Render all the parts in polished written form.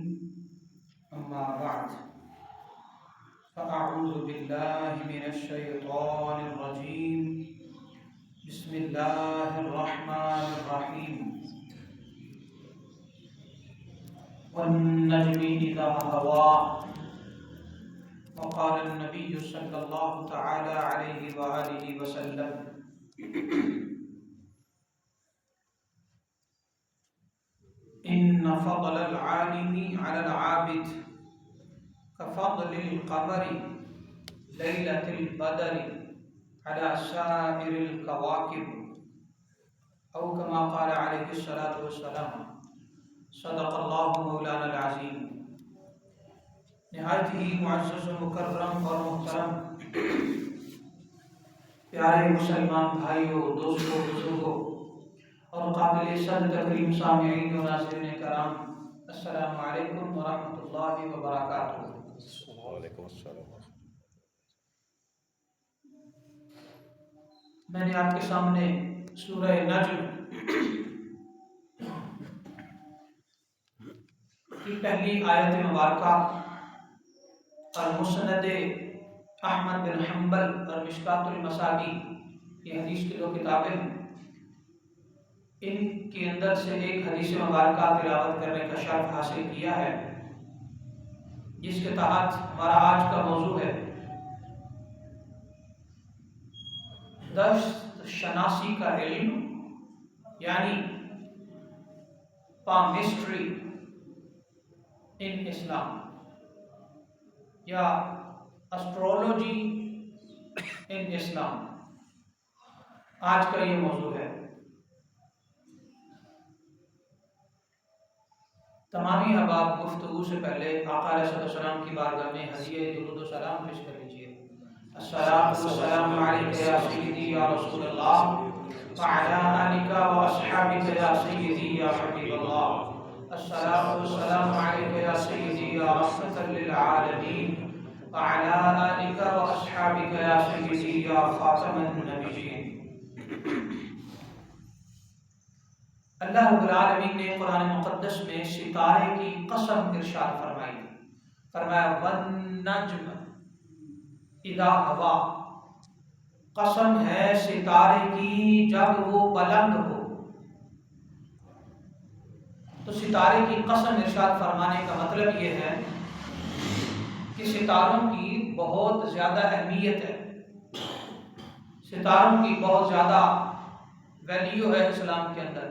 أما بعد فأعوذ بالله من الشيطان الرجيم بسم الله الرحمن الرحيم والنجم إذا هوى وقال النبي صلى الله تعالى عليه وآله وسلم إن فضل العالم على العابد كفضل القمر ليلة البدر على سائر الكواكب أو كما قال عليه الصلاة والسلام صدق الله مولانا العظیم۔ نہایت ہی معزز و مکرم اور محترم پیارے مسلمان بھائیوں، دوستوں، بزرگوں اور قابل صد تکریم سامعین و ناظرین کرام، السلام علیکم ورحمۃ اللہ وبرکاتہ۔ وعلیکم السلام۔ میں نے آپ کے سامنے سورہ نجم کی پہلی آیت مبارکہ اور مسند احمد بن حنبل اور مشکات المصابیح یہ حدیث کی دو کتابیں ہیں، ان کے اندر سے ایک حدیث مبارکہ تلاوت کرنے کا شرف حاصل کیا ہے، جس کے تحت ہمارا آج کا موضوع ہے دشت شناسی کا علم، یعنی پامسٹری ان اسلام یا اسٹرولوجی ان اسلام، آج کا یہ موضوع ہے۔ تمامی احباب گفتگو سے پہلے آقا علیہ السلام کی بارگاہ میں ہدیہ درود و سلام پیش کر لیجیے۔ السلام والسلام علیک یا سیدی یا رسول اللہ وعلی آلک و اصحابک یا سیدی یا حبیب اللہ۔ السلام والسلام علیک یا سیدی یا رحمۃ للعالمین وعلی آلک و اصحابک یا سیدی یا خاتم النبیین۔ اللہ رب العالمین نے قرآن مقدس میں ستارے کی قسم ارشاد فرمائی، فرمایا والنجم اذا ہوا، قسم ہے ستارے کی جب وہ بلند ہو۔ تو ستارے کی قسم ارشاد فرمانے کا مطلب یہ ہے کہ ستاروں کی بہت زیادہ اہمیت ہے، ستاروں کی بہت زیادہ ویلیو ہے اسلام کے اندر۔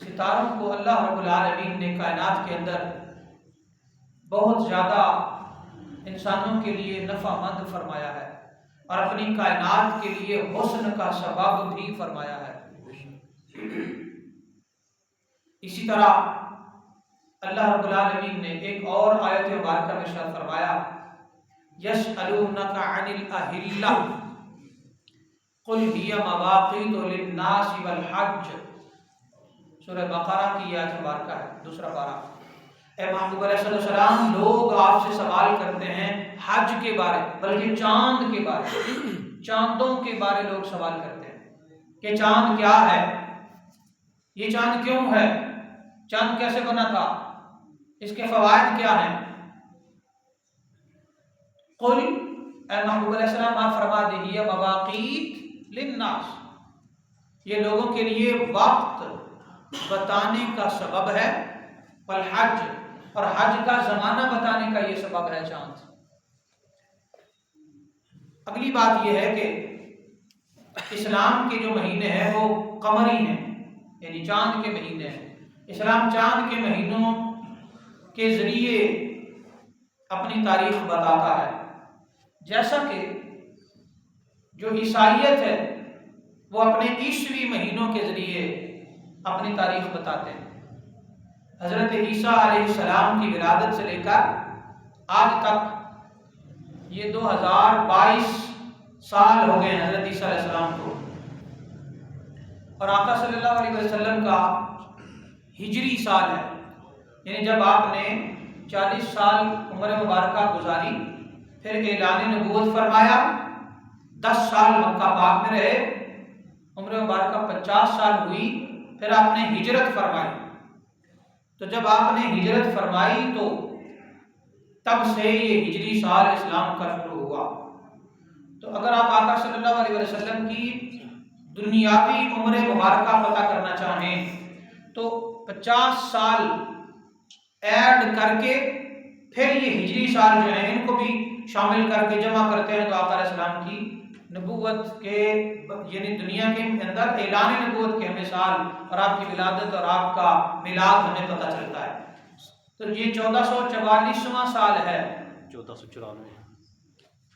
ستاروں کو اللہ رب العالمین نے کائنات کے اندر بہت زیادہ انسانوں کے لیے نفع مند فرمایا ہے اور اپنی کائنات کے لیے حسن کا سبب بھی فرمایا ہے۔ اسی طرح اللہ رب العالمین نے ایک اور آیت مبارکہ میں ارشاد فرمایا یسألونک عن الأہلہ قل ہی مواقیت للناس والحج، سورہ بقرہ کی آیت مبارکہ ہے، دوسرا پارہ۔ اے محبوب علیہ السلام، لوگ آپ سے سوال کرتے ہیں حج کے بارے، بلکہ چاند کے بارے، چاندوں کے بارے لوگ سوال کرتے ہیں کہ چاند کیا ہے، یہ چاند کیوں ہے، چاند کیسے بنا تھا، اس کے فوائد کیا ہیں۔ قل، اے محبوب علیہ السلام آپ فرما دیجیے مواقیت للناس، یہ لوگوں کے لیے وقت بتانے کا سبب ہے، والحج، اور حج کا زمانہ بتانے کا یہ سبب ہے چاند۔ اگلی بات یہ ہے کہ اسلام کے جو مہینے ہیں وہ قمری ہیں، یعنی چاند کے مہینے ہیں۔ اسلام چاند کے مہینوں کے ذریعے اپنی تاریخ بتاتا ہے، جیسا کہ جو عیسائیت ہے وہ اپنے عیسوی مہینوں کے ذریعے اپنی تاریخ بتاتے ہیں۔ حضرت عیسیٰ علیہ السلام کی ولادت سے لے کر آج تک یہ 2022 سال ہو گئے حضرت عیسیٰ علیہ السلام کو، اور آقا صلی اللہ علیہ وسلم کا ہجری سال ہے، یعنی جب آپ نے 40 سال عمر مبارکہ گزاری، پھر اعلان نبوت فرمایا، 10 سال مکہ پاک میں رہے، عمر مبارکہ 50 سال ہوئی، پھر آپ نے ہجرت فرمائی۔ تو جب آپ نے ہجرت فرمائی تو تب سے یہ ہجری سال اسلام کا شروع ہوا۔ تو اگر آپ آقا صلی اللہ علیہ وسلم کی دنیاوی عمر مبارکہ پتہ کرنا چاہیں تو 50 سال ایڈ کر کے پھر یہ ہجری سال جو ہیں ان کو بھی شامل کر کے جمع کرتے ہیں تو آقا علیہ السلام کی نبوت کے یعنی دنیا کے اندر اعلان نبوت کے ہمیں سال اور آپ کی ولادت اور آپ کا میلاد ہمیں پتہ چلتا ہے۔ تو یہ 1444واں سال ہے، 1494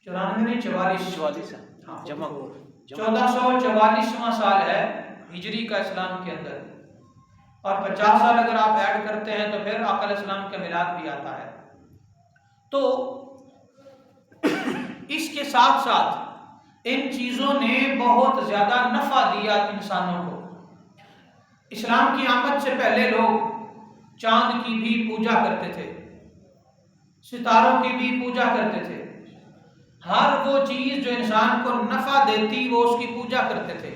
94 نہیں 44 44 ہے ہاں جمع 1444واں سال ہے ہجری کا اسلام کے اندر، اور 50 سال اگر آپ ایڈ کرتے ہیں تو پھر آقا علیہ السلام کا میلاد بھی آتا ہے۔ تو اس کے ساتھ ساتھ ان چیزوں نے بہت زیادہ نفع دیا انسانوں کو۔ اسلام کی آمد سے پہلے لوگ چاند کی بھی پوجا کرتے تھے، ستاروں کی بھی پوجا کرتے تھے، ہر وہ چیز جو انسان کو نفع دیتی وہ اس کی پوجا کرتے تھے،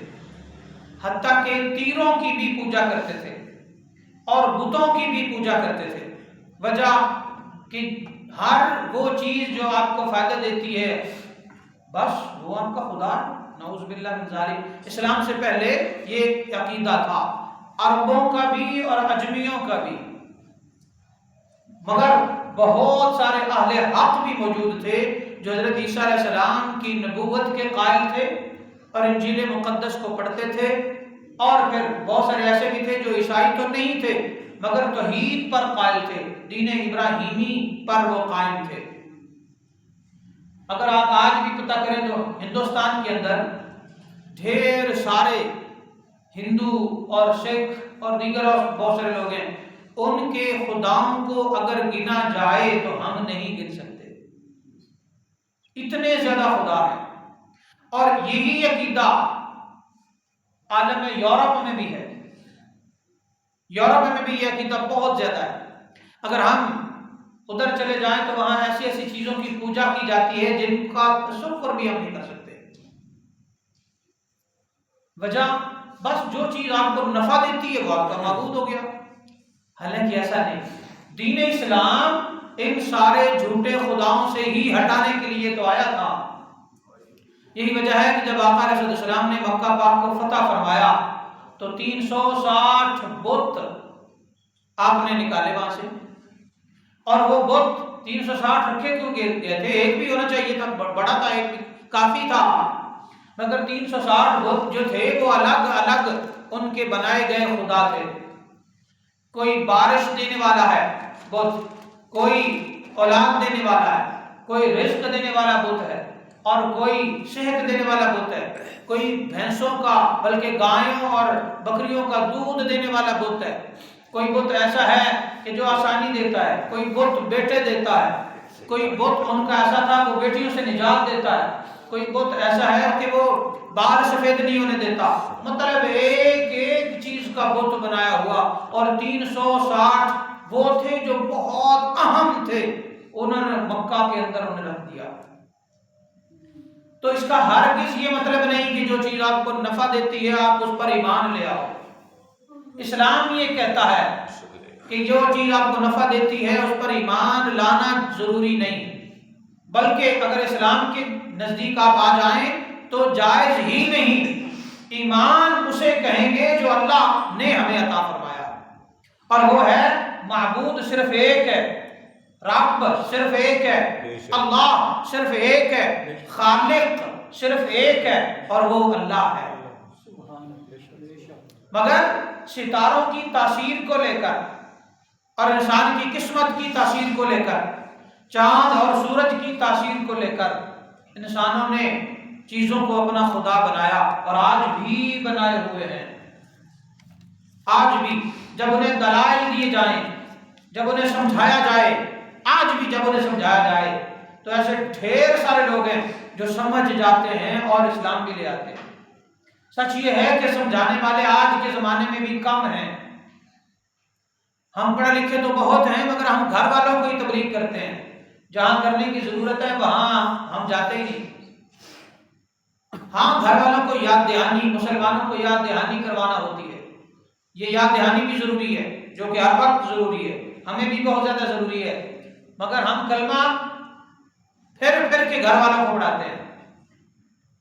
حتیٰ کہ تیروں کی بھی پوجا کرتے تھے اور بتوں کی بھی پوجا کرتے تھے۔ وجہ کہ ہر وہ چیز جو آپ کو فائدہ دیتی ہے بس وہ آپ کا خدا، نعوذ باللہ من ذالک۔ اسلام سے پہلے یہ عقیدہ تھا عربوں کا بھی اور عجمیوں کا بھی، مگر بہت سارے اہل حق بھی موجود تھے جو حضرت عیسیٰ علیہ السلام کی نبوت کے قائل تھے اور انجیل مقدس کو پڑھتے تھے، اور پھر بہت سارے ایسے بھی تھے جو عیسائی تو نہیں تھے مگر توحید پر قائل تھے، دین ابراہیمی پر وہ قائم تھے۔ اگر آپ آج بھی پتہ کریں تو ہندوستان کے اندر ڈھیر سارے ہندو اور سکھ اور دیگر بہت سارے لوگ ہیں، ان کے خداؤں کو اگر گنا جائے تو ہم نہیں گن سکتے، اتنے زیادہ خدا ہیں۔ اور یہی عقیدہ عالم یورپ میں بھی ہے، یورپ میں بھی یہ عقیدہ بہت زیادہ ہے۔ اگر ہم ادھر چلے جائیں تو وہاں ایسی ایسی چیزوں کی پوجا کی جاتی ہے جن کا تصور بھی ہم نہیں کر سکتے۔ وجہ بس جو چیز آپ کو نفع دیتی ہے وہ آپ کا معبود ہو گیا، حالانکہ ایسا نہیں۔ دین اسلام ان سارے جھوٹے خداؤں سے ہی ہٹانے کے لیے تو آیا تھا۔ یہی وجہ ہے کہ جب آقا علیہ السلام نے مکہ پاک کو فتح فرمایا تو 360 بت آپ نے نکالے وہاں سے، اور وہ بت 360 رکھے کیوں گئے تھے؟ ایک بھی ہونا چاہیے تھا، بڑا تھا، ایک بھی کافی تھا، مگر 360 بت جو تھے وہ الگ الگ ان کے بنائے گئے خدا تھے۔ کوئی بارش دینے والا ہے بت، کوئی اولاد دینے والا ہے، کوئی رزق دینے والا بت ہے، اور کوئی صحت دینے والا بت ہے، کوئی بھینسوں کا بلکہ گایوں اور بکریوں کا دودھ دینے والا بت ہے، کوئی بت ایسا ہے کہ جو آسانی دیتا ہے، کوئی بت بیٹے دیتا ہے، کوئی بت ان کا ایسا تھا وہ بیٹیوں سے نجات دیتا ہے، کوئی بت ایسا ہے کہ وہ بال سفید نہیں ہونے دیتا۔ مطلب ایک ایک چیز کا بت بنایا ہوا، اور 360 وہ تھے جو بہت اہم تھے، انہوں نے مکہ کے اندر انہیں رکھ دیا۔ تو اس کا ہرگز یہ مطلب نہیں کہ جو چیز آپ کو نفع دیتی ہے آپ اس پر ایمان لے آؤ۔ اسلام یہ کہتا ہے کہ جو چیز آپ کو نفع دیتی ہے اس پر ایمان لانا ضروری نہیں، بلکہ اگر اسلام کے نزدیک آپ آ جائیں تو جائز ہی نہیں، ایمان اسے کہیں گے جو اللہ نے ہمیں عطا فرمایا، اور وہ ہے معبود صرف ایک ہے، رب صرف ایک ہے، اللہ صرف ایک ہے، خالق صرف ایک ہے، اور وہ اللہ ہے۔ مگر ستاروں کی تاثیر کو لے کر اور انسان کی قسمت کی تاثیر کو لے کر، چاند اور سورج کی تاثیر کو لے کر انسانوں نے چیزوں کو اپنا خدا بنایا، اور آج بھی بنائے ہوئے ہیں۔ آج بھی جب انہیں دلائل دیے جائیں، جب انہیں سمجھایا جائے، آج بھی جب انہیں سمجھایا جائے تو ایسے ڈھیر سارے لوگ ہیں جو سمجھ جاتے ہیں اور اسلام بھی لے آتے ہیں۔ سچ یہ ہے کہ سمجھانے والے آج کے زمانے میں بھی کم ہیں۔ ہم پڑھے لکھے تو بہت ہیں مگر ہم گھر والوں کو ہی تبلیغ کرتے ہیں، جہاں کرنے کی ضرورت ہے وہاں ہم جاتے ہی نہیں۔ ہاں، گھر والوں کو یاد دہانی، مسلمانوں کو یاد دہانی کروانا ہوتی ہے، یہ یاد دہانی بھی ضروری ہے، جو کہ ہر وقت ضروری ہے، ہمیں بھی بہت زیادہ ضروری ہے، مگر ہم کلمہ پھر کے گھر والوں کو پڑھاتے ہیں،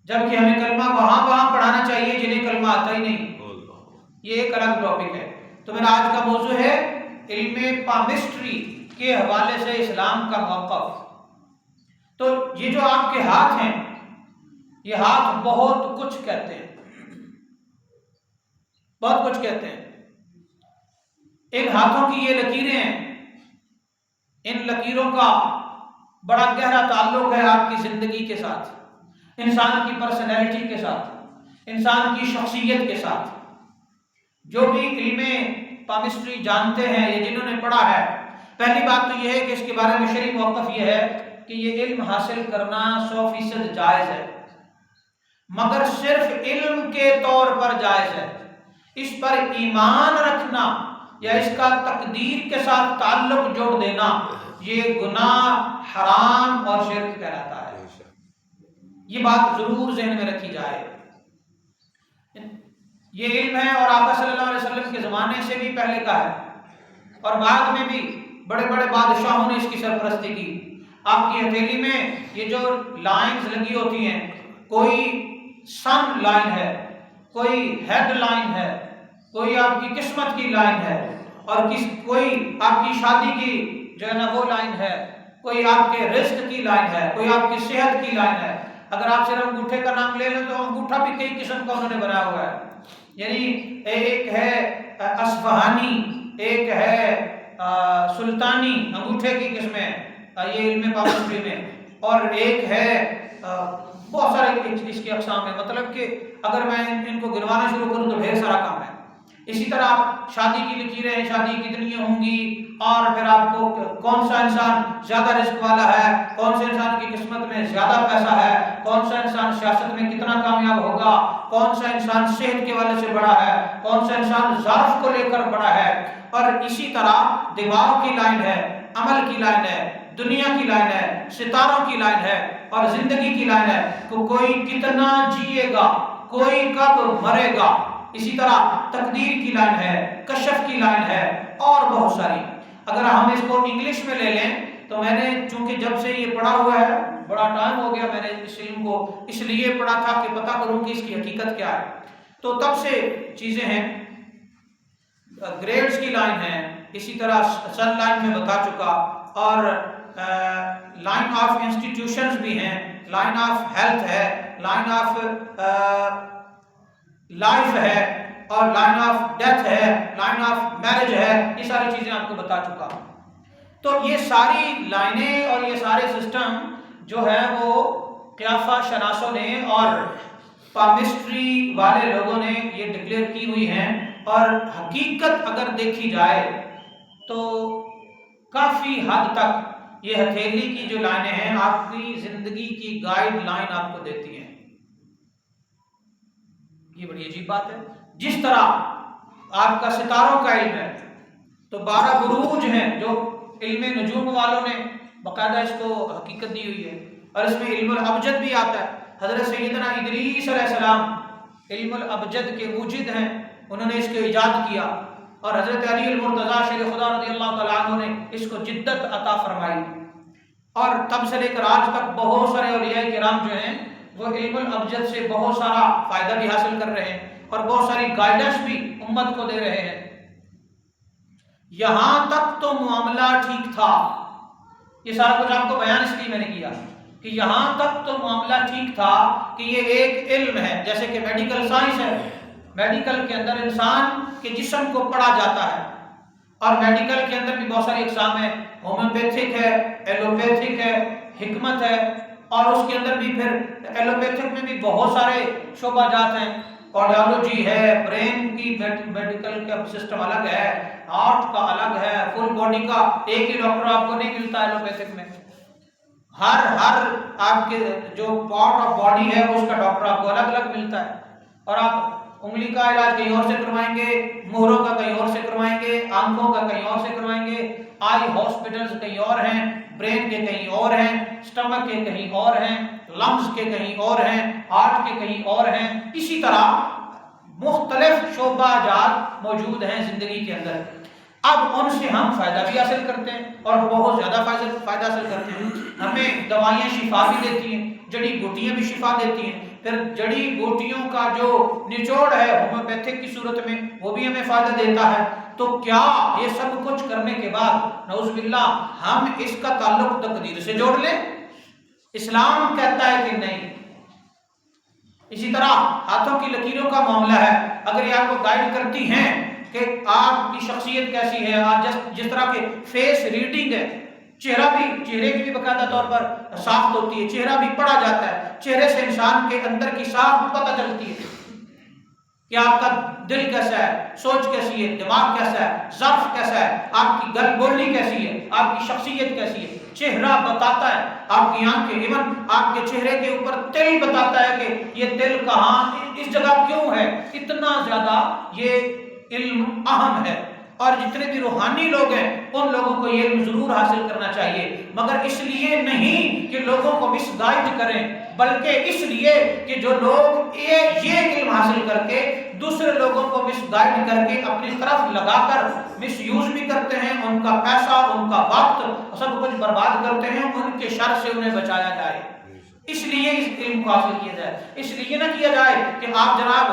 جبکہ ہمیں کلمہ وہاں پڑھانا چاہیے جنہیں کلمہ آتا ہی نہیں۔ یہ ایک الگ ٹاپک ہے۔ تو میرا آج کا موضوع ہے علم پامسٹری کے حوالے سے اسلام کا موقف۔ تو یہ جو آپ کے ہاتھ ہیں، یہ ہاتھ بہت کچھ کہتے ہیں، بہت کچھ کہتے ہیں۔ ان ہاتھوں کی یہ لکیریں ہیں، ان لکیروں کا بڑا گہرا تعلق ہے آپ کی زندگی کے ساتھ، انسان کی پرسنالٹی کے ساتھ، انسان کی شخصیت کے ساتھ۔ جو بھی علم پامسٹری جانتے ہیں یا جنہوں نے پڑھا ہے، پہلی بات تو یہ ہے کہ اس کے بارے میں شرعی موقف یہ ہے کہ یہ علم حاصل کرنا 100% جائز ہے، مگر صرف علم کے طور پر جائز ہے۔ اس پر ایمان رکھنا یا اس کا تقدیر کے ساتھ تعلق جوڑ دینا، یہ گناہ، حرام اور شرک کہلاتا ہے۔ یہ بات ضرور ذہن میں رکھی جائے۔ یہ علم ہے اور آقا صلی اللہ علیہ وسلم کے زمانے سے بھی پہلے کا ہے، اور بعد میں بھی بڑے بڑے بادشاہوں نے اس کی سرپرستی کی۔ آپ کی ہتھیلی میں یہ جو لائنز لگی ہوتی ہیں، کوئی سن لائن ہے، کوئی ہیڈ لائن ہے، کوئی آپ کی قسمت کی لائن ہے، اور کوئی آپ کی شادی کی جو ہے نا وہ لائن ہے، کوئی آپ کے رزق کی لائن ہے، کوئی آپ کی صحت کی لائن ہے۔ اگر آپ صرف انگوٹھے کا نام لے لیں تو انگوٹھا بھی کئی قسم کا انہوں نے بنایا ہوا ہے، یعنی ایک ہے اصفہانی، ایک ہے سلطانی، انگوٹھے کی قسمیں یہ علم پامسٹری میں، اور ایک ہے بہت سارے اس کی اقسام ہے، مطلب کہ اگر میں ان کو گنوانا شروع کروں تو ڈھیر سارا کام ہے۔ اسی طرح آپ شادی کی لکیریں، شادی کتنی ہوں گی، اور پھر آپ کو کون سا انسان زیادہ رزق والا ہے، کون سے انسان کی قسمت میں زیادہ پیسہ ہے، کون سا انسان سیاست میں کتنا کامیاب ہوگا، کون سا انسان صحت کے والے سے بڑا ہے، کون سا انسان ظرف کو لے کر بڑا ہے، اور اسی طرح دماغ کی لائن ہے، عمل کی لائن ہے، دنیا کی لائن ہے، ستاروں کی لائن ہے، اور زندگی کی لائن ہے کہ کوئی کتنا جیے گا، کوئی کب مرے گا۔ اسی طرح تقدیر کی لائن ہے، کشف کی لائن ہے، اور بہت ساری۔ اگر ہم اس کو انگلش میں لے لیں تو میں نے چونکہ جب سے یہ پڑھا ہوا ہے، بڑا ٹائم ہو گیا، میں نے اس علم کو اس لیے پڑھا تھا کہ پتہ کروں کہ اس کی حقیقت کیا ہے، تو تب سے چیزیں ہیں۔ گریڈز کی لائن ہے، اسی طرح سن لائن میں بتا چکا، اور لائن آف انسٹیٹیوشنز بھی ہیں، لائن آف ہیلتھ ہے، لائن آف لائف ہے، اور لائن آف ڈیتھ ہے، لائن آف میرج ہے، یہ ساری چیزیں آپ کو بتا چکا۔ تو یہ ساری لائنیں اور یہ سارے سسٹم جو ہے وہ قیافہ شناسوں نے اور پامسٹری والے لوگوں نے یہ ڈکلیئر کی ہوئی ہیں، اور حقیقت اگر دیکھی جائے تو کافی حد تک یہ ہتھیلی کی جو لائنیں ہیں آپ کی زندگی کی گائیڈ لائن آپ کو دیتی ہیں۔ یہ بڑی عجیب بات ہے۔ جس طرح آپ کا ستاروں کا علم ہے تو 12 بروج ہیں جو علم نجوم والوں نے باقاعدہ اس کو حقیقت دی ہوئی ہے، اور اس میں علم الابجد بھی آتا ہے۔ حضرت سیدنا ادریس علیہ السلام علم الابجد کے موجد ہیں، انہوں نے اس کو ایجاد کیا، اور حضرت علی المرتضیٰ شیر خدا رضی اللہ تعالیٰ عنہ نے اس کو جدت عطا فرمائی، اور تب سے لے کر آج تک بہت سارے اولیاء کرام جو ہیں وہ علم الابجد سے بہت سارا فائدہ بھی حاصل کر رہے ہیں، اور بہت ساری گائیڈنس بھی امت کو دے رہے ہیں۔ یہاں تک تو معاملہ ٹھیک تھا، یہ سارا کچھ آپ کو بیان اس لیے میں نے کیا کہ یہاں تک تو معاملہ ٹھیک تھا کہ یہ ایک علم ہے، جیسے کہ میڈیکل سائنس ہے، میڈیکل کے اندر انسان کے جسم کو پڑھا جاتا ہے، اور میڈیکل کے اندر بھی بہت ساری اقسام ہیں، ہومیوپیتھک ہے، ایلوپیتھک ہے، حکمت ہے، اور اس کے اندر بھی پھر ایلوپیتھک میں بھی بہت سارے شعبہ جات ہیں، کارڈیالوجی ہے، برین کی میڈیکل کا سسٹم الگ ہے، ہارٹ کا الگ ہے، فل باڈی کا ایک ہی ڈاکٹر آپ کو نہیں ملتا ایلوپیتھک میں، ہر آپ کے جو پارٹ آف باڈی ہے اس کا ڈاکٹر آپ کو الگ الگ ملتا ہے، اور آپ انگلی کا علاج کہیں اور سے کروائیں گے، مہروں کا کہیں اور سے کروائیں گے، آنکھوں کا کہیں اور سے کروائیں گے، آئی ہاسپٹلز کہیں اور ہیں، برین کے کہیں اور ہیں، سٹمک کے کہیں اور ہیں، لنگز کے کہیں اور ہیں، ہارٹ کے کہیں اور ہیں، اسی طرح مختلف شعبہ جات موجود ہیں زندگی کے اندر۔ اب ان سے ہم فائدہ بھی حاصل کرتے ہیں اور بہت زیادہ فائدہ حاصل کرتے ہیں. ہمیں دوائیاں شفا بھی دیتی ہیں، جڑی بوٹیاں بھی شفا دیتی ہیں. پھر جڑی بوٹیوں کا جو نچوڑ ہے ہومیوپیتھک کی صورت میں وہ بھی ہمیں فائدہ دیتا ہے. تو کیا یہ سب کچھ کرنے کے بعد نعوذ باللہ ہم اس کا تعلق تقدیر سے جوڑ لیں؟ اسلام کہتا ہے کہ نہیں. اسی طرح ہاتھوں کی لکیروں کا معاملہ ہے. اگر یہ آپ کو گائیڈ کرتی ہیں کہ آپ کی شخصیت کیسی ہے، آپ جس طرح کے فیس ریڈنگ ہے، چہرے کی بھی باقاعدہ طور پر ساخت ہوتی ہے، چہرہ بھی پڑھا جاتا ہے، چہرے سے انسان کے اندر کی ساخت پتہ چلتی ہے کہ آپ کا دل کیسا ہے، سوچ کیسی ہے، دماغ کیسا ہے، ظرف کیسا ہے، آپ کی گل بولنی کیسی ہے، آپ کی شخصیت کیسی ہے. چہرہ بتاتا ہے، آپ کی آنکھیں، ایون آپ کے چہرے کے اوپر تل بتاتا ہے کہ یہ تل کہاں، اس جگہ کیوں ہے. اتنا زیادہ یہ علم اہم ہے. اور جتنے بھی روحانی لوگ ہیں ان لوگوں کو یہ علم ضرور حاصل کرنا چاہیے، مگر اس لیے نہیں کہ لوگوں کو مس گائیڈ کریں، بلکہ اس لیے کہ جو لوگ یہ علم حاصل کر کے دوسرے لوگوں کو مس گائیڈ کر کے اپنی طرف لگا کر مس یوز بھی کرتے ہیں، ان کا پیسہ، ان کا وقت سب کچھ برباد کرتے ہیں، ان کے شر سے انہیں بچایا جائے. اس لیے اس علم کو حاصل کیا جائے. اس لیے نہ کیا جائے کہ آپ جناب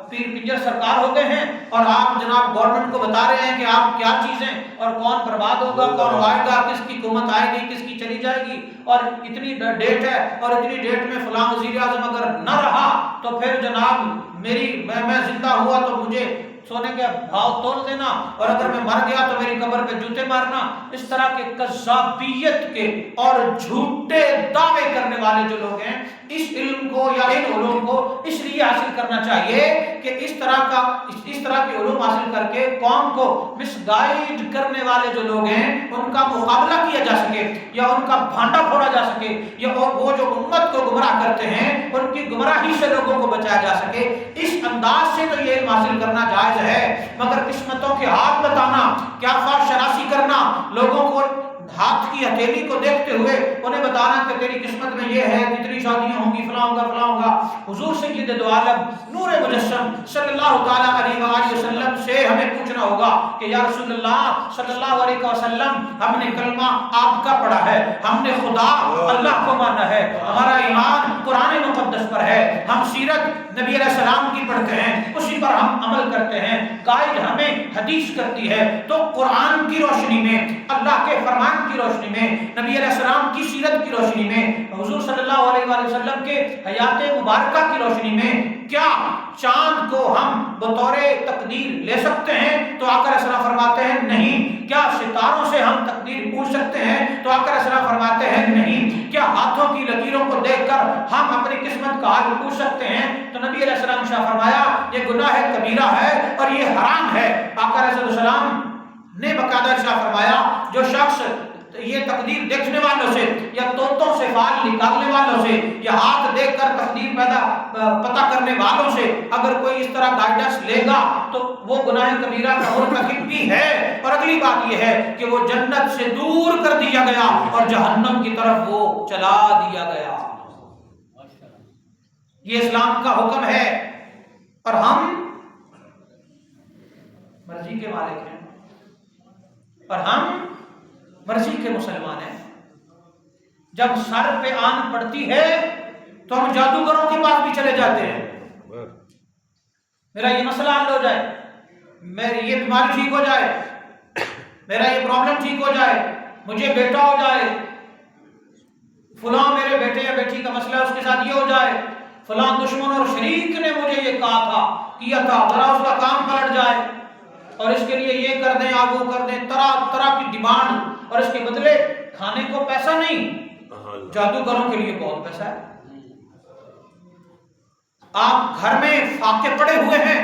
پیر پنجر سرکار ہو گئے ہیں اور آپ جناب گورنمنٹ کو بتا رہے ہیں کہ آپ کیا چیزیں اور کون برباد ہوگا، کون آئے گا، کس کی حکومت آئے گی، کس کی چلی جائے گی، اور اتنی ڈیٹ ہے اور اتنی ڈیٹ میں فلاں وزیر اعظم اگر نہ رہا تو پھر جناب میں زندہ ہوا تو مجھے سونے کے بھاؤ تول دینا، اور اگر میں مر گیا تو میری قبر پہ جوتے مارنا. اس طرح کے کذابیت کے اور جھوٹے دعوے کرنے والے جو لوگ ہیں، اس علم کو یا ان علوم کو اس لیے حاصل کرنا چاہیے کہ اس طرح کے علوم حاصل کر کے قوم کو مس گائیڈ کرنے والے جو لوگ ہیں ان کا مقابلہ کیا جا سکے، یا ان کا بھانڈا پھوڑا جا سکے، یا وہ جو امت کو گمراہ کرتے ہیں ان کی گمراہی سے لوگوں کو بچایا جا سکے. اس انداز سے تو یہ علم حاصل کرنا جائز ہے، مگر قسمتوں کے ہاتھ بتانا، کیا فاش شناسی کرنا، لوگوں کو ہاتھ کی ہتھیلی کو دیکھتے ہوئے انہیں بتانا کہ تیری قسمت میں یہ ہے، کتنی شادیاں ہوں گی، فلاں ہوگا فلاں ہوگا. حضور سید دو عالم نور مجسم صلی اللہ تعالی علیہ وآلہ وسلم سے ہمیں پوچھنا ہوگا کہ یا رسول اللہ صلی اللہ علیہ وسلم، ہم نے کلمہ آپ کا پڑھا ہے، ہم نے خدا اللہ کو مانا ہے، ہمارا ایمان قرآن مقدس پر ہے، ہم سیرت نبی علیہ السلام کی پڑھتے ہیں، اسی پر ہم عمل کرتے ہیں، گائیڈ ہمیں حدیث کرتی ہے، تو قرآن کی روشنی میں، اللہ کے فرمان کی روشنی میں، نبی علیہ السلام کی سیرت کی روشنی میں، حضور صلی اللہ علیہ وآلہ وسلم کے حیات مبارکہ کی روشنی میں، کیا چاند کو ہم بطور تقدیر لے سکتے ہیں؟ تو آقا علیہ السلام فرماتے ہیں نہیں. کیا ستاروں سے ہم تقدیر پوچھ سکتے ہیں؟ تو آقا علیہ السلام فرماتے ہیں نہیں. کیا ہاتھوں کی لکیروں کو دیکھ کر ہم اپنی قسمت کا حال پوچھ سکتے ہیں؟ تو نبی علیہ السلام نے فرمایا یہ گناہ کبیرہ ہے اور یہ حرام ہے. آقا علیہ السلام نے باقاعدہ فرمایا جو شخص یہ تقدیر دیکھنے والوں سے یا طوطوں سے فال نکالنے والوں سے یا ہاتھ دیکھ کر تقدیر پتہ کرنے والوں سے اگر کوئی اس طرح گائیڈنس لے گا تو وہ گناہ کبیرہ کا مرتکب بھی ہے. اور اگلی بات یہ ہے کہ وہ جنت سے دور کر دیا گیا اور جہنم کی طرف وہ چلا دیا گیا. یہ اسلام کا حکم ہے اور ہم مرضی کے مالک ہیں اور ہم مرضی کے مسلمان ہیں. جب سر پہ آن پڑتی ہے تو ہم جادوگروں کے پاس بھی چلے جاتے ہیں، میرا یہ مسئلہ حل ہو جائے، میری یہ بیماری ٹھیک ہو جائے، میرا یہ پرابلم ٹھیک ہو جائے، مجھے بیٹا ہو جائے، فلاں میرے بیٹے یا بیٹی کا مسئلہ اس کے ساتھ یہ ہو جائے، فلاں دشمن اور شریک نے مجھے یہ کہا تھا، کیا تھا، ذرا اس کا کام پلٹ جائے اور اس کے لیے یہ کر دیں آپ وہ کر دیں، طرح طرح کی ڈیمانڈ، اور اس کے بدلے کھانے کو پیسہ نہیں. جادوگروں کے لیے بہت پیسہ ہے. آپ گھر میں فاقے پڑے ہوئے ہیں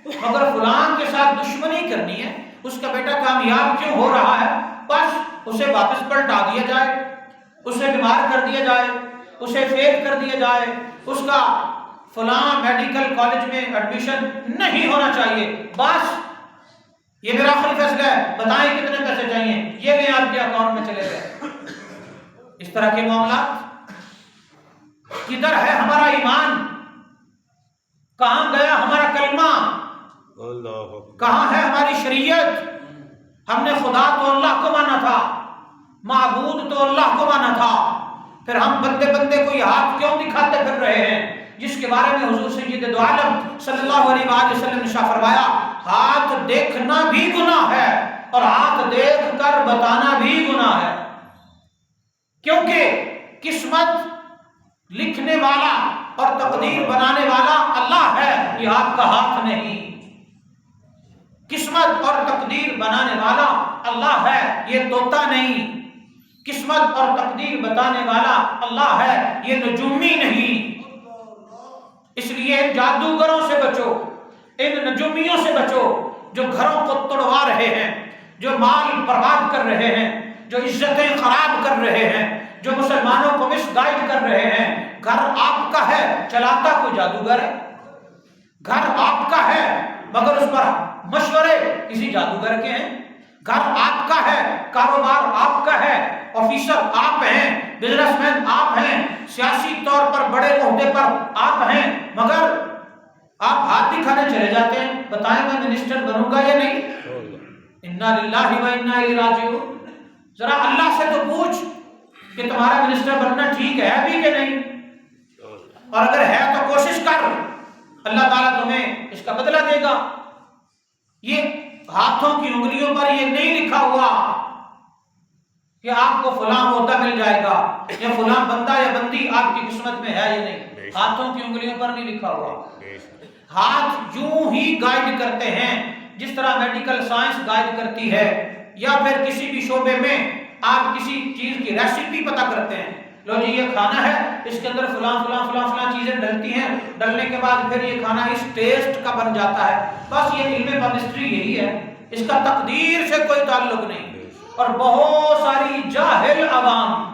مگر فلاں کے ساتھ دشمنی کرنی ہے، اس کا بیٹا کامیاب کیوں ہو رہا ہے، بس اسے واپس پلٹا دیا جائے، اسے بیمار کر دیا جائے، اسے فیل کر دیا جائے، اس کا فلاں میڈیکل کالج میں ایڈمیشن نہیں ہونا چاہیے، بس یہ میرا آخری فیصلہ ہے، بتائیں کتنے پیسے چاہیے، یہ لیں آپ کے اکاؤنٹ میں چلے گئے. اس طرح کے معاملات. کدھر ہے ہمارا ایمان؟ کہاں گیا ہمارا کلمہ؟ کہاں ہے ہماری شریعت؟ ہم نے خدا تو اللہ کو مانا تھا، معبود تو اللہ کو مانا تھا، پھر ہم بندے بندے کو یہ ہاتھ کیوں دکھاتے پھر رہے ہیں جس کے بارے میں حضور سید دو عالم صلی اللہ علیہ وآلہ وسلم نے شاہ فرمایا ہاتھ دیکھنا بھی گناہ ہے اور ہاتھ دیکھ کر بتانا بھی گناہ ہے، کیونکہ قسمت لکھنے والا اور تقدیر بنانے والا اللہ ہے، یہ آپ کا ہاتھ نہیں۔ قسمت اور تقدیر بنانے والا اللہ ہے، یہ طوطا نہیں۔ قسمت اور تقدیر بتانے والا اللہ ہے، یہ نجومی نہیں۔ اس لیے ان جادوگروں سے بچو، ان نجومیوں سے بچو جو گھروں کو توڑوا رہے ہیں، جو مال برباد کر رہے ہیں، جو عزتیں خراب کر رہے ہیں، جو مسلمانوں کو مس گائیڈ کر رہے ہیں۔ گھر آپ کا ہے، چلاتا کوئی جادوگر ہے؟ گھر آپ کا ہے مگر اس پر مشورے کسی جادوگر کے ہیں؟ گھر آپ کا ہے، کاروبار آپ کا ہے، آفیسر آپ ہیں، بزنس مین آپ ہیں، سیاسی طور پر بڑے عہدے پر آپ ہیں، مگر آپ ہاتھ دکھانے چلے جاتے ہیں، بتائیں میں منسٹر بنوں گا یا نہیں؟ انا للہ و انا الیہ راجعون۔ ذرا اللہ سے تو پوچھ کہ تمہارا منسٹر بننا ٹھیک ہے بھی کہ نہیں، اور اگر ہے تو کوشش کر، اللہ تعالیٰ تمہیں اس کا بدلہ دے گا۔ یہ ہاتھوں کی انگلیوں پر یہ نہیں لکھا ہوا کہ آپ کو فلاں عہدہ مل جائے گا یا فلاں بندہ یا بندی آپ کی قسمت میں ہے یا نہیں، ہاتھوں کی انگلیوں پر نہیں لکھا ہوا۔ ہاتھ یوں ہی گائیڈ کرتے ہیں جس طرح میڈیکل سائنس گائیڈ کرتی ہے، یا پھر کسی بھی شعبے میں آپ کسی چیز کی ریسیپی پتہ کرتے ہیں، لو جی یہ کھانا ہے، اس کے اندر فلاں فلاں فلاں فلاں چیزیں ڈلتی ہیں، ڈلنے کے بعد پھر یہ کھانا اس ٹیسٹ کا بن جاتا ہے۔ بس یہ علم کیمسٹری یہی ہے، اس کا تقدیر سے کوئی تعلق نہیں۔ اور بہت ساری جاہل عوام،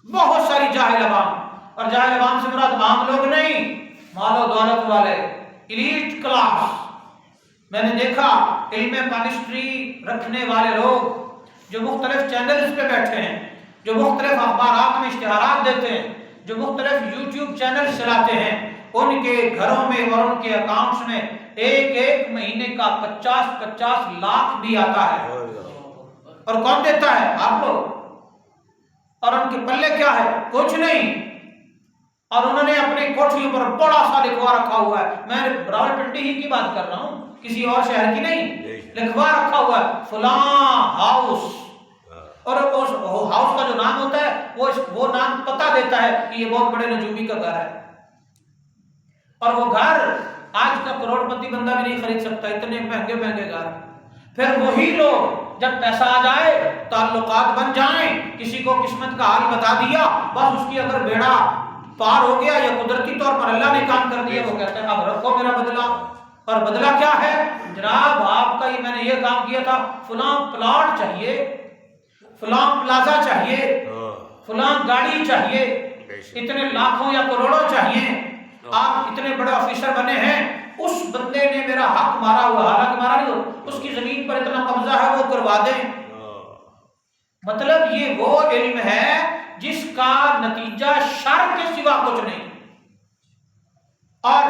بہت ساری جاہل عوام، اور جاہل عوام سے مراد عام لوگ نہیں، مال و دولت والے، ایلیٹ کلاس۔ میں نے دیکھا علم کیمسٹری رکھنے والے لوگ جو مختلف چینلز پہ بیٹھے ہیں، جو مختلف اخبارات میں اشتہارات دیتے ہیں، جو مختلف یوٹیوب چینل چلاتے ہیں، ان کے گھروں میں اور ان کے اکاؤنٹس میں ایک ایک مہینے کا 50-50 لاکھ بھی آتا ہے۔ اور کون دیتا ہے؟ آپ لوگ۔ اور ان کے پلے کیا ہے؟ کچھ نہیں۔ اور انہوں نے اپنی کوٹھیوں پر بڑا سا لکھوا رکھا ہوا ہے، میں راولپنڈی ہی کی بات کر رہا ہوں، کسی اور شہر کی نہیں، لکھوا رکھا ہوا ہے فلاں ہاؤس، اور اس ہاؤس کا جو نام ہوتا ہے وہ نام پتہ دیتا ہے کہ یہ بہت بڑے نجومی کا گھر ہے۔ اور وہ گھر آج کا کروڑ پتی بندہ بھی نہیں خرید سکتا، اتنے مہنگے مہنگے گھر۔ پھر وہی لوگ جب پیسہ آ جائے، تعلقات بن جائیں، کسی کو قسمت کا حال بتا دیا، بس اس کی اگر بیڑا پار ہو گیا یا قدرتی طور پر اللہ نے کام کر دیا، وہ کہتے ہیں اب رکھو میرا بدلہ۔ اور بدلہ کیا ہے؟ جناب آپ کا میں نے یہ کام کیا تھا، فلاں پلاٹ چاہیے، فلاں پلازا چاہیے، فلاں گاڑی چاہیے، اتنے لاکھوں یا کروڑوں چاہیے، آپ اتنے بڑے آفیسر بنے ہیں، اس بندے نے میرا حق مارا ہوا، حالانکہ مارا نہیں ہو، اس کی زمین پر اتنا قبضہ ہے وہ کروا دیں۔ مطلب یہ وہ علم ہے جس کا نتیجہ شر کے سوا کچھ نہیں۔ اور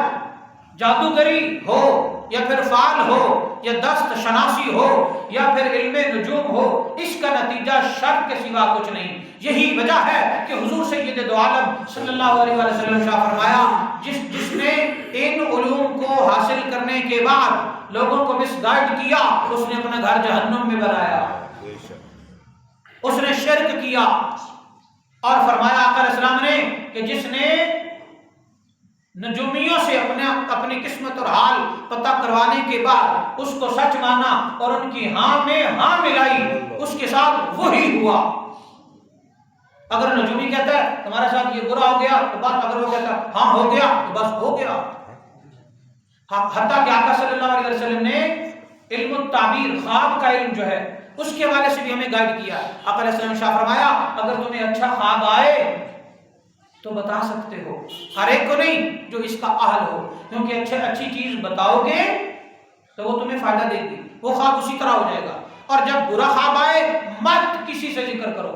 جادوگری ہو یا پھر فال ہو یا دست شناسی ہو یا پھر علم نجوم ہو، اس کا نتیجہ شر کے سوا کچھ نہیں۔ یہی وجہ ہے کہ حضور سید دو عالم صلی اللہ علیہ وسلم شاہ فرمایا جس نے ان علوم کو حاصل کرنے کے بعد لوگوں کو مس گائیڈ کیا، اس نے اپنا گھر جہنم میں بنایا، اس نے شرک کیا۔ اور فرمایا آقا علیہ السلام نے کہ جس نے نجومیوں سے اپنی قسمت اور حال پتہ کروانے کے بعد اس کو سچ مانا اور ان کی ہاں میں ہاں ملائی، اس کے ساتھ وہی ہوا۔ اگر نجومی کہتا ہے تمہارے ساتھ یہ برا ہو گیا تو بس، اگر وہ کہتا ہے ہاں ہو گیا تو بس ہو گیا۔ حتیٰ کہ آقا صلی اللہ علیہ وسلم نے علم التعبیر، خواب کا علم جو ہے، اس کے حوالے سے بھی ہمیں گائیڈ کیا۔ آقا علیہ السلام شاہ فرمایا اگر تمہیں اچھا خواب آئے تو بتا سکتے ہو، ہر ایک کو نہیں جو اس کا اہل ہو، کیونکہ اچھی چیز بتاؤ گے تو وہ تمہیں فائدہ دے گی، وہ خواب اسی طرح ہو جائے گا۔ اور جب برا خواب آئے مت کسی سے ذکر کرو،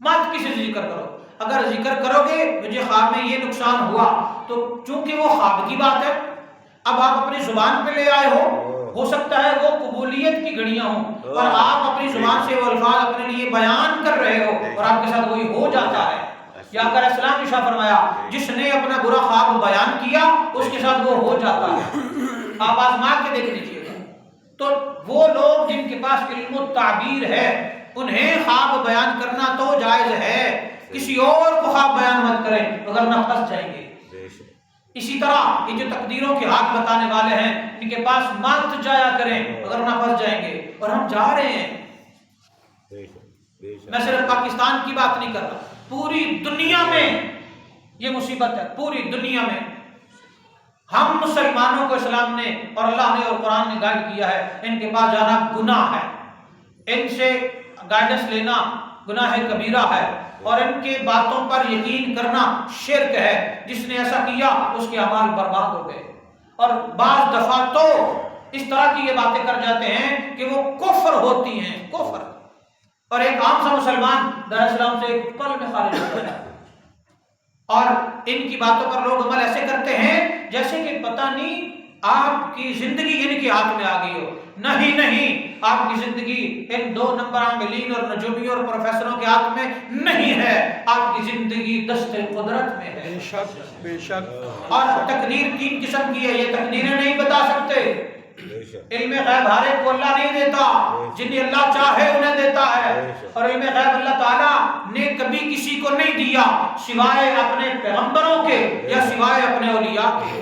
مت کسی سے ذکر کرو۔ اگر ذکر کرو گے مجھے خواب میں یہ نقصان ہوا، تو چونکہ وہ خواب کی بات ہے، اب آپ اپنی زبان پہ لے آئے ہو ہو سکتا ہے وہ قبولیت کی گھڑیاں ہوں اور آپ اپنی زبان سے وہ الفاظ اپنے لیے بیان کر رہے ہو اور آپ کے ساتھ وہی ہو جاتا ہے. یا آقا علیہ السلام نے ارشاد فرمایا جس نے اپنا برا خواب بیان کیا اس کے ساتھ وہ ہو جاتا ہے. آپ آزما کے دیکھ لیجیے گا. تو وہ لوگ جن کے پاس علم و تعبیر ہے انہیں خواب بیان کرنا تو جائز ہے، کسی اور کو خواب بیان مت کریں وگرنہ پھنس جائیں گے. اسی طرح یہ جو تقدیروں کے حق بتانے والے ہیں ان کے پاس مت جایا کریں وگرنہ پھنس جائیں گے. اور ہم جا رہے ہیں. میں صرف پاکستان کی بات نہیں کر رہا، پوری دنیا میں یہ مصیبت ہے. پوری دنیا میں ہم مسلمانوں کو اسلام نے اور اللہ نے اور قرآن نے گائیڈ کیا ہے. ان کے پاس جانا گناہ ہے، ان سے گائیڈنس لینا گناہ کبیرہ ہے اور ان کے باتوں پر یقین کرنا شرک ہے. جس نے ایسا کیا اس کے اعمال برباد ہو گئے. اور بعض دفعہ تو اس طرح کی یہ باتیں کر جاتے ہیں کہ وہ کفر ہوتی ہیں، کفر. اور ایک عام سا مسلمان در اسلام سے ایک پل میں خارج ہو جاتا ہے. اور ان کی باتوں پر لوگ عمل ایسے کرتے ہیں جیسے کہ پتہ نہیں آپ کی زندگی ان کے ہاتھ میں آ گئی ہو. نہیں نہیں، آپ کی زندگی ان 2 نمبر عاملین اور نجومیوں اور پروفیسروں کے ہاتھ میں نہیں ہے، آپ کی زندگی دست قدرت میں ہے. بے شک بے شک. اور تقدیر 3 قسم کی ہے، یہ تقدیریں نہیں بتا سکتے. علم غیب ہر ایک کو اللہ نہیں دیتا، جنہیں اللہ چاہے انہیں دیتا ہے. اور علم غیب اللہ تعالیٰ نے کبھی کسی کو نہیں دیا سوائے اپنے پیغمبروں کے یا سوائے اپنے اولیاء کے،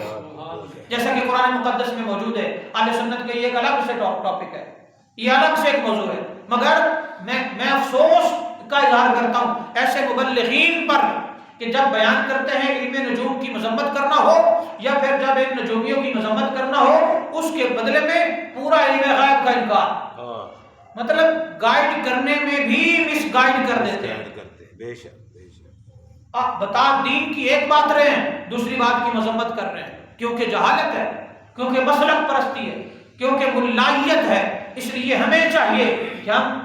جیسا کہ قرآن مقدس میں موجود ہے. اہل سنت کا یہ ایک الگ سے ٹاپک ہے، یہ الگ سے ایک موضوع ہے. مگر میں افسوس کا اظہار کرتا ہوں ایسے مبلغین پر کہ جب بیان کرتے ہیں علم نجوم کی مذمت کرنا ہو یا پھر جب ان نجومیوں کی مذمت کرنا ہو اس کے بدلے میں پورا علم غیب کا انکار. مطلب گائیڈ کرنے میں بھی مس گائیڈ کر دیتے ہیں. بے شک بے شک. آپ بتا دین کی ایک بات رہے ہیں دوسری بات کی مذمت کر رہے ہیں، کیونکہ جہالت ہے، کیونکہ مسلک پرستی ہے، کیونکہ ملائیت ہے. اس لیے ہمیں چاہیے کہ ہم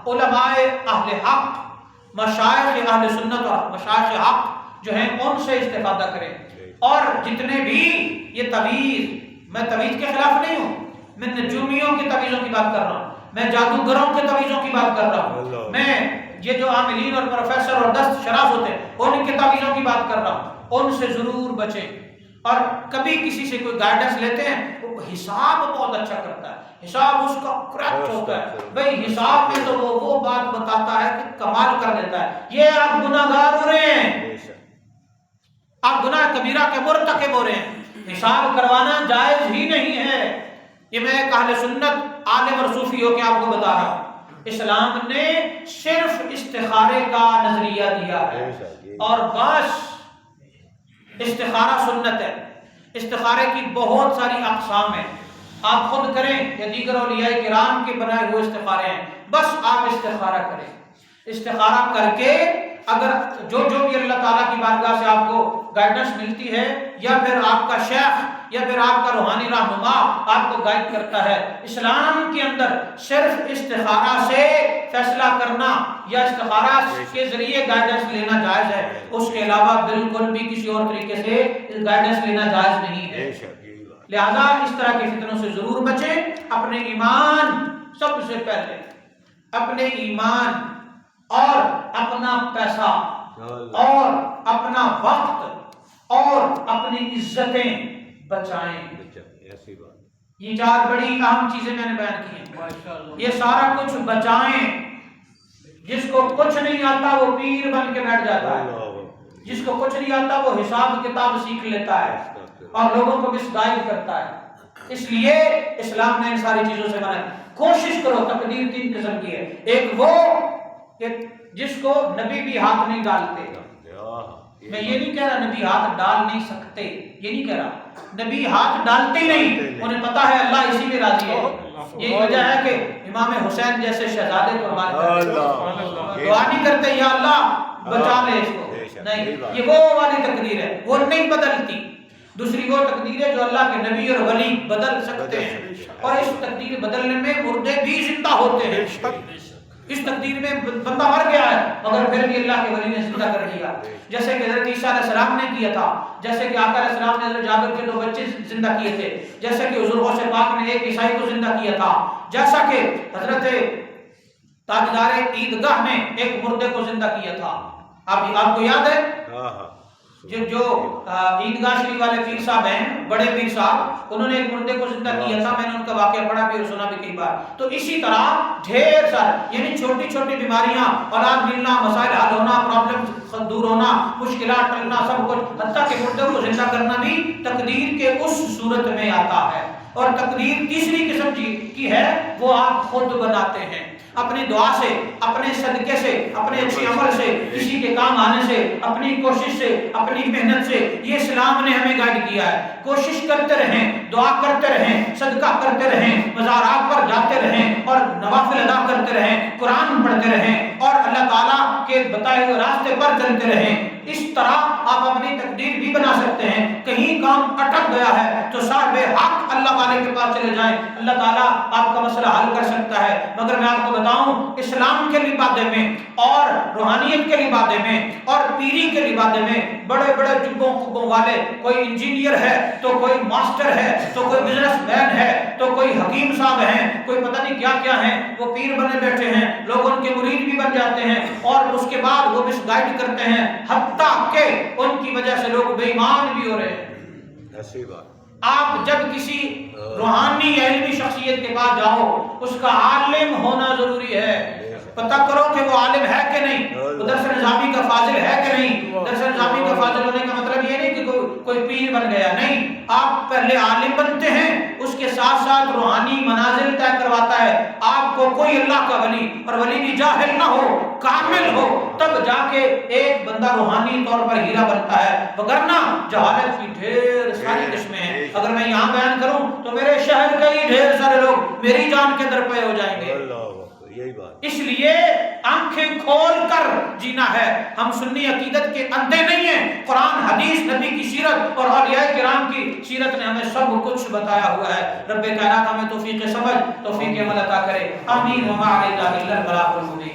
علماء اہل حق، مشائخ اہل سنت اور مشائخ حق جو ہیں ان سے استفادہ کریں. اور جتنے بھی یہ تعویذ، میں تعویذ کے خلاف نہیں ہوں، میں نجومیوں کی تعویذوں کی بات کر رہا ہوں، میں جادوگروں کے تعویذوں کی بات کر رہا ہوں، میں یہ جو عاملین اور پروفیسر اور دست شراف ہوتے ہیں ان کے تعویذوں کی بات کر رہا ہوں. ان سے ضرور بچیں. اور کبھی کسی سے کوئی گائیڈنس لیتے ہیں وہ حساب بہت اچھا کرتا ہے، حساب اس کا کریکٹ ہوتا ہے. بھئی حساب میں تو وہ بات بتاتا ہے کہ کمال کر دیتا ہے. یہ آپ گناہگار ہو رہے ہیں، آپ گناہ کبیرہ کے مرتکب ہو رہے ہیں. حساب کروانا جائز ہی نہیں ہے. یہ میں ایک اہل سنت عالم اور صوفی ہو کے آپ کو بتا رہا ہوں. اسلام نے صرف استخارے کا نظریہ دیا ہے اور بس. استخارہ سنت ہے. استخارے کی بہت ساری اقسام ہیں، آپ خود کریں یا دیگر اولیاء کرام کے بنائے ہوئے استخارے ہیں. بس آپ استخارہ کریں. استخارہ کر کے اگر جو بھی اللہ تعالیٰ کی بارگاہ سے آپ کو گائیڈنس ملتی ہے یا پھر آپ کا شیخ یا پھر آپ کا روحانی رہنما آپ کو گائیڈ کرتا ہے، اسلام کے اندر صرف استخارہ سے فیصلہ کرنا یا استخارہ کے ذریعے گائیڈنس لینا جائز ہے. اس کے علاوہ بالکل بھی کسی اور طریقے سے گائیڈنس لینا جائز نہیں ہے. لہذا اس طرح کے فتنوں سے ضرور بچیں. اپنے ایمان، سب سے پہلے اپنے ایمان اور اپنا پیسہ اور اپنا وقت اور اپنی عزتیں بچائیں. یہ 4 بڑی اہم چیزیں میں نے بیان کی ہیں. یہ سارا کچھ بچائیں. جس کو کچھ نہیں آتا وہ پیر بن کے بیٹھ جاتا ہے، جس کو کچھ نہیں آتا وہ حساب کتاب سیکھ لیتا ہے اور لوگوں کو مس گائیڈ کرتا ہے. اس لیے اسلام نے ان ساری چیزوں سے منع. کوشش کرو. تقدیر 3 قسم کی ہے. ایک وہ کہ جس کو نبی بھی ہاتھ نہیں ڈالتے. میں یہ نہیں کہہ رہا نبی ہاتھ ڈال نہیں سکتے، یہ نہیں کہہ رہا. نبی ہاتھ ڈالتے ہی نہیں، انہیں پتا ہے اللہ اسی میں راضی ہے. یہی وجہ ہے کہ امام حسین جیسے شہزادے قربان کرتے دعا نہیں کرتے یا اللہ بچا لے اس کو. نہیں، یہ وہ والی تقدیر ہے، وہ نہیں بدلتی. دوسری وہ تقدیر ہے جو اللہ کے نبی اور ولی بدل سکتے ہیں، اور اس تقدیر بدلنے میں مردے بھی زندہ ہوتے ہیں. اس تقدیر میں بندہ مر گیا ہے مگر پھر بھی اللہ کے ولی نے زندہ کر دیا، جیسے کہ حضرت عیسیٰ علیہ السلام نے کیا تھا، جیسے کہ آقا علیہ السلام نے حضرت جابر کے 2 بچے زندہ کیے تھے، جیسے کہ حضور غوث پاک نے ایک عیسائی کو زندہ کیا تھا، جیسا کہ حضرت تاجدار عیدگاہ نے ایک مردے کو زندہ کیا تھا۔ آپ کو یاد ہے جو عیدگاہ شریف والے پیر صاحب ہیں، بڑے پیر صاحب، انہوں نے ایک مردے کو زندہ کیا تھا، میں نے ان کا واقعہ پڑھا بھی اور سنا بھی کئی بار۔ تو اسی طرح ڈھیر سارے یعنی چھوٹی چھوٹی بیماریاں، اولاد ملنا، مسائل حل ہونا، پرابلم دور ہونا، مشکلات ٹلنا، سب کچھ، حتیٰ کہ مردے کو زندہ کرنا بھی تقدیر کے اس صورت میں آتا ہے۔ اور تقدیر تیسری قسم کی ہے، وہ آپ خود بناتے ہیں اپنی دعا سے، اپنے صدقے سے، اپنے اچھے عمل سے، کسی کے کام آنے سے، اپنی کوشش سے، اپنی محنت سے۔ یہ اسلام نے ہمیں گائیڈ کیا ہے، کوشش کرتے رہیں، دعا کرتے رہیں، صدقہ کرتے رہیں، مزارات پر جاتے رہیں اور نوافل ادا کرتے رہیں، قرآن پڑھتے رہیں اور اللہ تعالیٰ کے بتائے ہوئے راستے پر چلتے رہیں۔ اس طرح آپ اپنی تقدیر بھی بنا سکتے ہیں۔ کہیں کام اٹک گیا ہے تو صاحب حق اللہ والے کے پاس چلے جائیں، اللہ تعالیٰ آپ کا مسئلہ حل کر سکتا ہے۔ مگر میں آپ کو بتاؤں، اسلام کے لبادے میں اور روحانیت کے لبادے میں اور پیری کے لبادے میں بڑے بڑے جبوں کبوں والے، کوئی انجینئر ہے تو کوئی ماسٹر ہے تو کوئی بزنس مین ہے تو کوئی حکیم صاحب ہیں، کوئی پتہ نہیں کیا کیا ہیں، وہ پیر بنے بیٹھے ہیں، لوگ ان کے مرید بھی بن جاتے ہیں اور اس کے بعد وہ مس گائیڈ کرتے ہیں، حتیٰ کہ ان کی وجہ سے لوگ بے ایمان بھی ہو رہے ہیں۔ ایسی بات آپ جب کسی روحانی علمی شخصیت کے پاس جاؤ، اس کا عالم ہونا ضروری ہے، پتہ کرو کہ وہ عالم ہے کہ نہیں، وہ درس نظامی کا فاضل ہے کہ نہیں۔ درس نظامی کا فاضل ہونے کا مطلب یہ نہیں کہ کوئی پیر بن گیا، نہیں، آپ پہلے عالم بنتے ہیں، اس کے ساتھ ساتھ روحانی منازل طے کرواتا ہے۔ آپ کو کوئی اللہ کا ولی، اور ولی بھی جاہل نہ ہو، کامل ہو، تب جا کے ایک بندہ روحانی طور پر ہیرا بنتا ہے، وگرنہ جہالت کی ڈھیر ساری قسمیں ہیں۔ اگر میں یہاں بیان کروں تو میرے شہر کے ہی ڈھیر سارے لوگ میری جان کے در پہ ہو جائیں گے۔ یہی بات، اس لیے آنکھیں کھول کر جینا ہے۔ ہم سنی عقیدت کے اندھے نہیں ہیں، قرآن، حدیث، نبی کی سیرت اور اولیاء کرام کی سیرت نے ہمیں سب کچھ بتایا ہوا ہے۔ رب کائنات ہمیں توفیق سمجھ، توفیق عمل عطا کرے، آمین۔ وما علینا الا البلاغ المبین۔